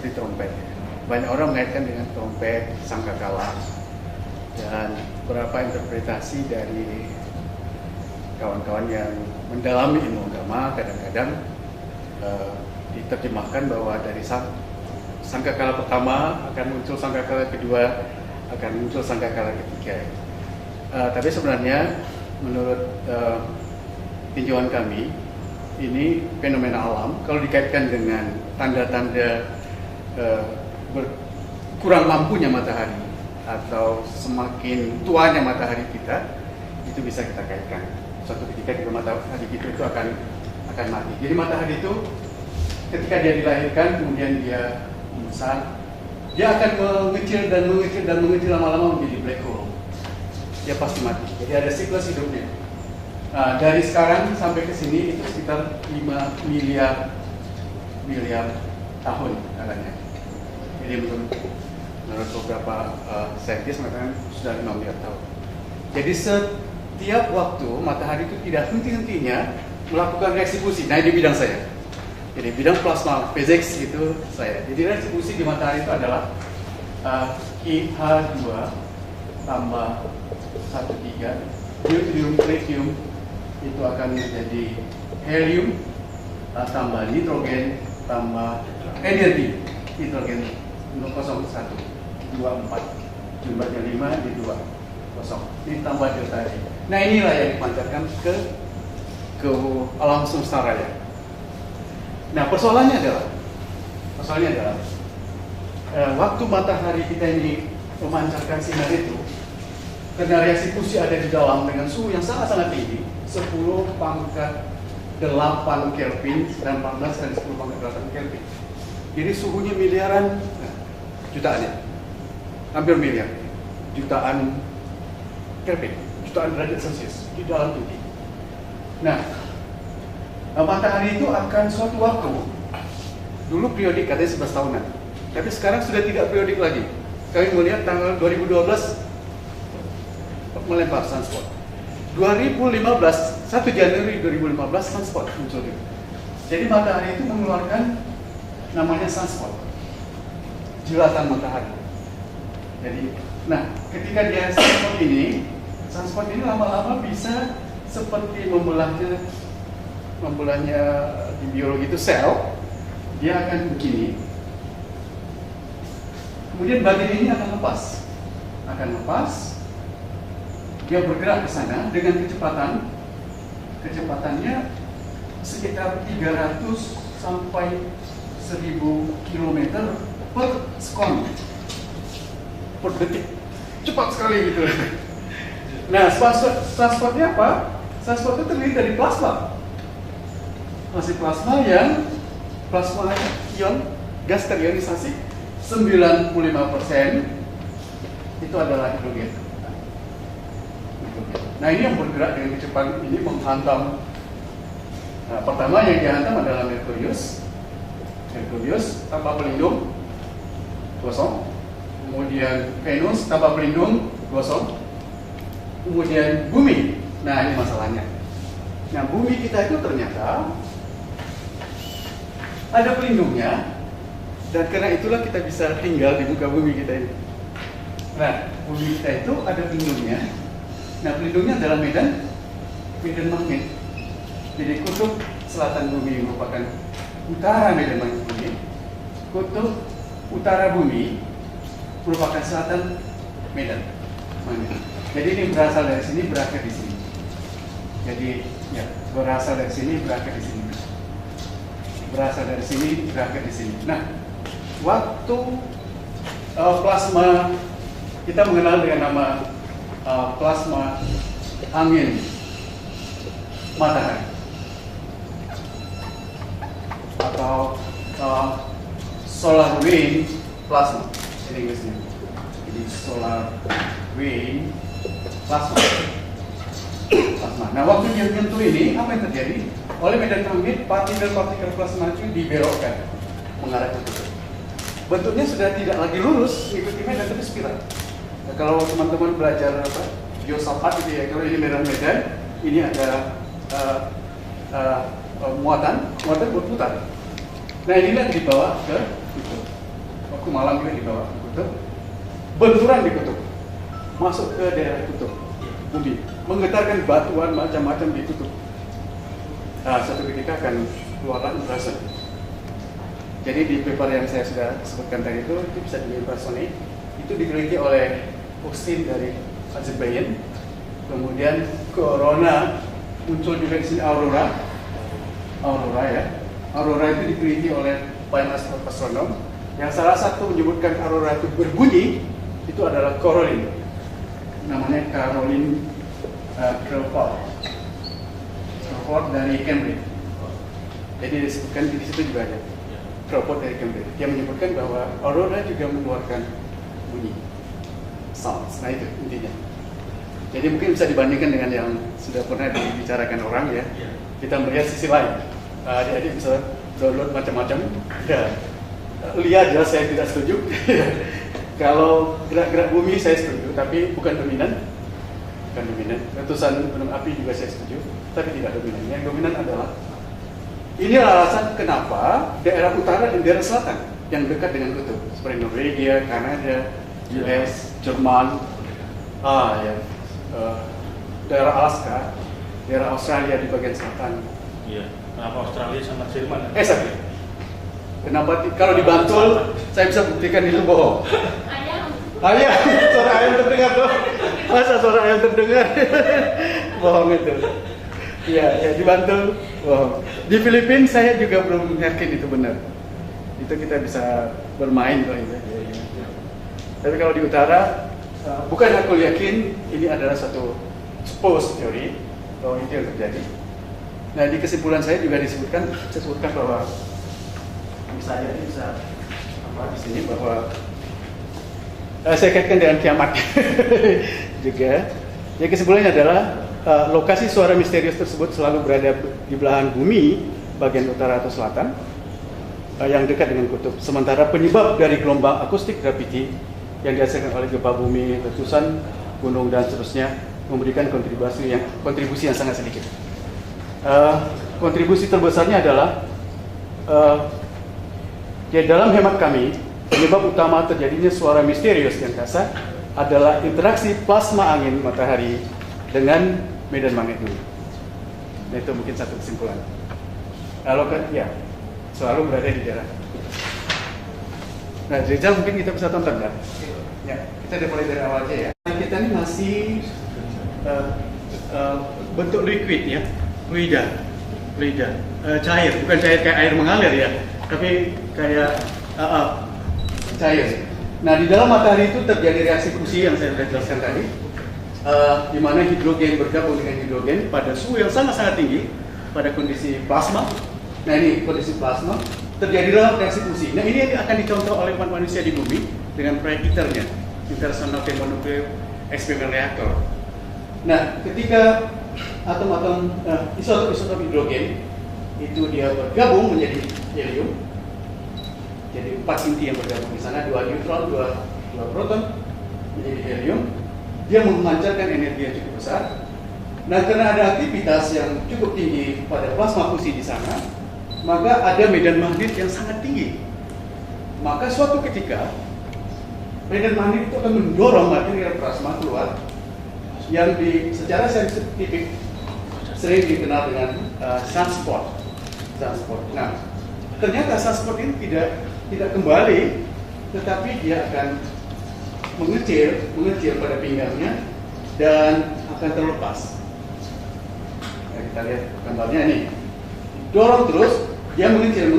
seperti trompet. Banyak orang mengaitkan dengan trompet, sangkakala, dan beberapa interpretasi dari kawan-kawan yang mendalami ilmu agama kadang-kadang diterjemahkan bahwa dari sangkakala pertama akan muncul sangkakala kedua, akan muncul sangkakala ketiga. Tapi sebenarnya menurut tinjauan kami, ini fenomena alam. Kalau dikaitkan dengan tanda-tanda kurang mampunya matahari atau semakin tuanya matahari kita, itu bisa kita kaitkan. Suatu ketika juga matahari kita itu akan mati. Jadi matahari itu ketika dia dilahirkan, kemudian dia membesar, dia akan mengecil dan mengecil dan mengecil, lama-lama menjadi black hole. Dia pasti mati. Jadi ada siklus hidupnya. Nah, dari sekarang sampai ke sini itu sekitar 5 miliar tahun katanya. Jadi menurut beberapa saintis mengatakan sudah 5 miliar tahun. Jadi setiap waktu matahari itu tidak henti-hentinya melakukan reaksi fusi. Nah, di bidang saya. Jadi bidang plasma physics itu saya. Jadi reaksi fusi di matahari itu adalah KH2 tambah 13 deuterium tritium itu akan menjadi helium tambah nitrogen tambah energi nitrogen 0,1 24 jumlahnya 5 di 2 ini tambah delta T. Nah, inilah yang dipancarkan ke alam semesta raya. Nah, persoalannya adalah waktu matahari kita ini memancarkan sinar itu, karena reaksi fusi ada di dalam dengan suhu yang sangat-sangat tinggi, 10 pangkat 8 Kelvin dan 14 kali 10 pangkat 8 Kelvin. Jadi suhunya miliaran, jutaan ya, hampir miliar, jutaan Kelvin, jutaan derajat Celcius di dalam itu. Nah, matahari itu akan suatu waktu, dulu periodik katanya 11 tahunan, tapi sekarang sudah tidak periodik lagi. Kami melihat tanggal 2012 melempar sunspot. 2015, 1 Januari 2015 sunspot muncul. Jadi matahari itu mengeluarkan namanya sunspot, jelatan matahari. Jadi, nah, ketika dia sunspot ini lama-lama bisa seperti membelahnya di biologi itu sel, dia akan begini. Kemudian bagian ini akan lepas, dia bergerak ke sana dengan kecepatannya sekitar 300 sampai 1000 km per sekon per detik, cepat sekali gitu. Nah, sunspotnya apa? Sunspot itu terdiri dari plasma. Masih plasma ion gas terionisasi 95% itu adalah hidrogen. Nah, ini yang bergerak dengan kecepatan ini menghantam. Nah, pertama yang dihantam adalah Merkurius tanpa pelindung kosong. Kemudian Venus tanpa pelindung kosong. Kemudian Bumi. Nah, ini masalahnya. Nah, Bumi kita itu ternyata ada pelindungnya, dan karena itulah kita bisa tinggal di muka bumi kita ini. Nah, bumi kita itu ada pelindungnya. Nah, pelindungnya adalah medan magnet. Jadi kutub selatan bumi merupakan utara medan magnet bumi. Kutub utara bumi merupakan selatan medan magnet. Jadi ini berasal dari sini, berakhir di sini. Jadi ya, berasal dari sini, berakhir di sini. Berasal dari sini, berakhir di sini. Nah, waktu plasma, kita mengenal dengan nama plasma angin matahari atau solar wind plasma ini Inggrisnya. Jadi solar wind plasma. Nah, waktu dia menyentuh ini, apa yang terjadi? Oleh medan magnet, partikel-partikel plasma itu dibelokkan mengarah ke kutub. Bentuknya sudah tidak lagi lurus, mengikuti medan, tapi spiral. Nah, kalau teman-teman belajar filsafat gitu ya, kalau ini medan, ini ada muatan berputar. Nah, inilah dibawa ke kutub. waktu malam juga di bawah kutub, benturan di kutub, masuk ke daerah kutub bumi, menggetarkan batuan macam-macam di kutub. Nah, suatu ketika akan keluarlah ultrasound. Jadi di paper yang saya sudah sebutkan tadi itu bisa di-ultrasonic, itu diteliti oleh Austin dari Azerbaijan. Kemudian corona muncul juga di sini aurora ya. Aurora itu diteliti oleh banyak astronom. Yang salah satu menyebutkan aurora itu berbunyi itu adalah Caroline. Namanya Caroline Crawford dari Cambridge. Jadi disebutkan di situ juga ada Crawford dari Cambridge. Dia menyebutkan bahwa aurora juga mengeluarkan bunyi, sounds. Nah itu intinya. Jadi mungkin bisa dibandingkan dengan yang sudah pernah dibicarakan orang ya. Kita melihat sisi lain. Adik-adik bisa download macam-macam. Ya. Lihat jelas saya tidak setuju. Kalau gerak-gerak bumi saya setuju, tapi bukan dominan. Bukan dominan. Letusan gunung api juga saya setuju, tapi tidak dominan. Yang dominan adalah ini alasan kenapa daerah utara dan daerah selatan yang dekat dengan kutub, seperti Norwegia, Kanada, US, Jerman, daerah Alaska, daerah Australia di bagian selatan. Iya. Kenapa Australia sama Jerman? Sorry. Kenapa kalau di Bantul saya bisa buktikan itu bohong. Ayam, suara ayam terdengar tuh. Masa suara ayam terdengar? Bohong itu. Iya, di Bantul bohong. Di Filipina saya juga belum yakin itu benar. Itu kita bisa bermain kok itu. Tapi kalau di utara, bukan aku yakin ini adalah satu supposed teori bahwa itu yang terjadi. Nah di kesimpulan saya juga disebutkan bahwa misalnya ini bisa apa di sini bahwa saya kaitkan dengan kiamat juga. Jadi kesimpulannya adalah lokasi suara misterius tersebut selalu berada di belahan bumi bagian utara atau selatan yang dekat dengan kutub. Sementara penyebab dari gelombang akustik gravity yang dihasilkan oleh gempa bumi, letusan gunung dan seterusnya memberikan kontribusi yang sangat sedikit. Kontribusi terbesarnya adalah ya dalam hemat kami penyebab utama terjadinya suara misterius yang kasar adalah interaksi plasma angin matahari dengan medan magnet bumi. Nah, itu mungkin satu kesimpulan. Lalu kan ya selalu berada di daerah. Nah, Rizal mungkin kita bisa tonton kan? Ya, kita mulai dari awal aja ya. Nah, kita ini masih bentuk liquid ya. Fluida, cair, bukan cair kayak air mengalir ya, tapi kayak cair. Nah di dalam matahari itu terjadi reaksi fusi yang saya sudah jelaskan tadi, di mana hidrogen bergabung dengan hidrogen pada suhu yang sangat-sangat tinggi pada kondisi plasma. Nah ini kondisi plasma terjadilah reaksi fusi. Nah ini akan dicontoh oleh manusia di bumi dengan proyek ITER-nya, International Thermonuclear Experimental Reactor. Nah ketika atom-atom isotop hidrogen itu dia bergabung menjadi helium. Jadi 4 inti yang bergabung di sana, 2 neutron, 2 proton menjadi helium. Dia memancarkan energi yang cukup besar. Nah, karena ada aktivitas yang cukup tinggi pada plasma fusi di sana, maka ada medan magnet yang sangat tinggi. Maka suatu ketika medan magnet itu akan mendorong material plasma keluar yang secara saintifik sering dikenal dengan sunspot. Nah, ternyata sunspot ini tidak kembali, tetapi dia akan mengecil pada pinggangnya dan akan terlepas. Nah, kita lihat gambarnya nih. Dorong terus, dia mengecil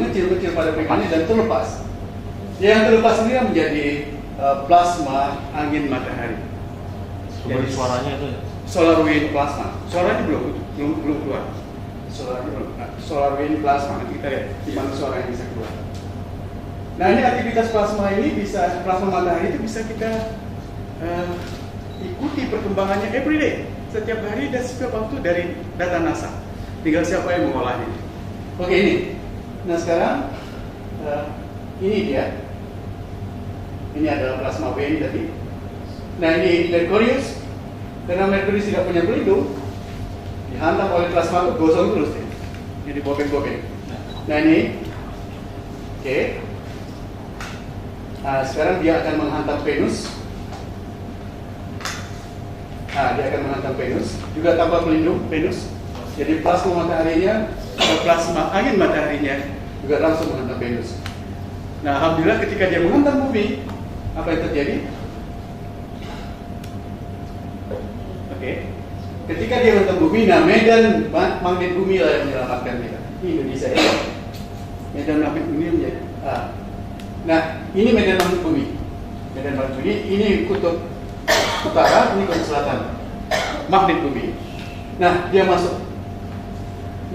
pada pinggangnya dan terlepas. Yang terlepas ini menjadi plasma angin matahari. Jadi suaranya itu solar wind plasma. Suaranya belum keluar. Solar wind plasma. Nanti kita lihat di mana suaranya bisa keluar. Nah ini aktivitas plasma matahari itu bisa kita ikuti perkembangannya everyday, setiap hari dan setiap waktu dari data NASA. Tinggal siapa yang mengolahnya. Oke ini. Nah sekarang ini dia. Ini adalah plasma wind tadi. Nah ini Merkurius, karena Merkurius tidak punya pelindung, dihantam oleh plasma itu gosong terus deh. Jadi bobek-bobek. Nah ini, oke. Sekarang dia akan menghantam Venus. Dia akan menghantam Venus, juga tanpa pelindung Venus. Jadi plasma mataharinya, plasma angin mataharinya juga langsung menghantam Venus. Nah, alhamdulillah ketika dia menghantam bumi, apa yang terjadi? Ketika dia menghantam bumi, nah medan magnet bumi lah yang menyelamatkan dia. Ini Indonesia ya. Medan magnet bumi menjadi. Nah, ini medan magnet bumi. Medan magnet bumi, ini kutub utara, ini kutub selatan. Magnet bumi. Nah, dia masuk.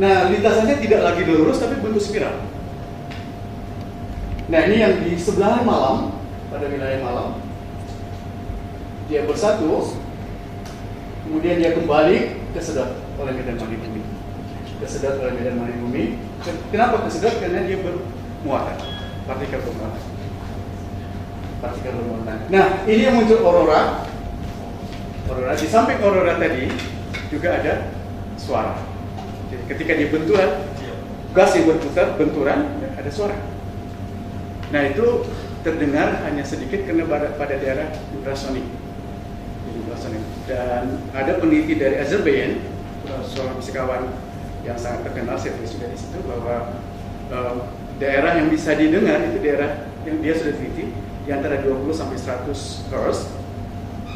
Nah, lintasannya tidak lagi lurus tapi bentuk spiral. Nah, ini yang di sebelah malam, pada wilayah malam, dia bersatu, kemudian dia kembali kesedot oleh medan magnet bumi. Kesedot oleh medan magnet bumi. Kenapa kesedot? Karena dia bermuatan, partikel bermuatan. Partikel bermuatan. Nah, ini yang muncul aurora. Aurora, di samping aurora tadi juga ada suara. Jadi ketika dia benturan, gas yang berputar, benturan, ada suara. Nah, itu terdengar hanya sedikit karena pada daerah infrasonik. Dan ada peneliti dari Azerbaijan, seorang fisikawan yang sangat terkenal, saya tulis juga di situ bahwa daerah yang bisa didengar itu daerah yang dia sudah teliti di antara 20 sampai 100 Hz.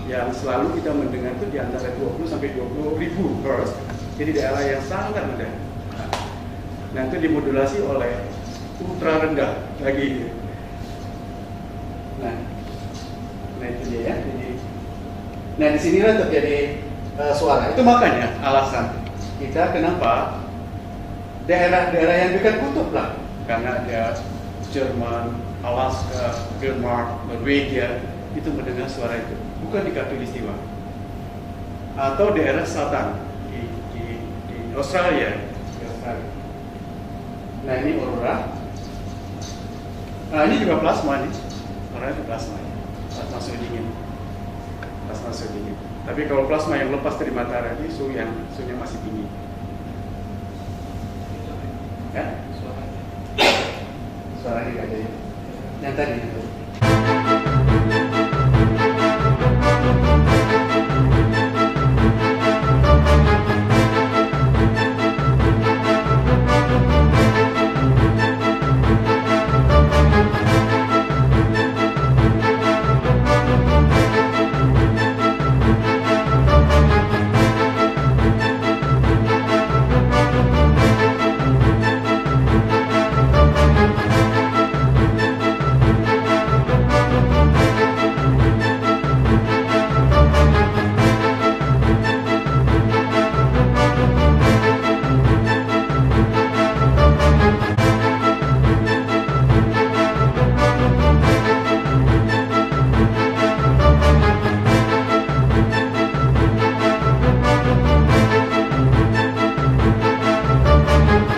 Yang selalu kita mendengar itu di antara 20 sampai 20 ribu Hz. Jadi daerah yang sangat rendah. Nah, itu dimodulasi oleh ultra rendah lagi. Nah itu dia ya. Nah, disinilah terjadi suara. Itu makanya alasan kita kenapa daerah-daerah yang dekat kutub lah, karena ada Jerman, Alaska, Denmark, Norwegia itu mendengar suara itu, bukan di Khatulistiwa atau daerah selatan di Australia. Nah, ini aurora. Nah, ini juga plasma nih. Aurora itu plasma ya. Plasma suhu dingin. Plasma suhu dingin. Tapi kalau plasma yang lepas dari matahari, suhunya masih tinggi. Ya? Suaranya nggak ada ya. Yang tadi.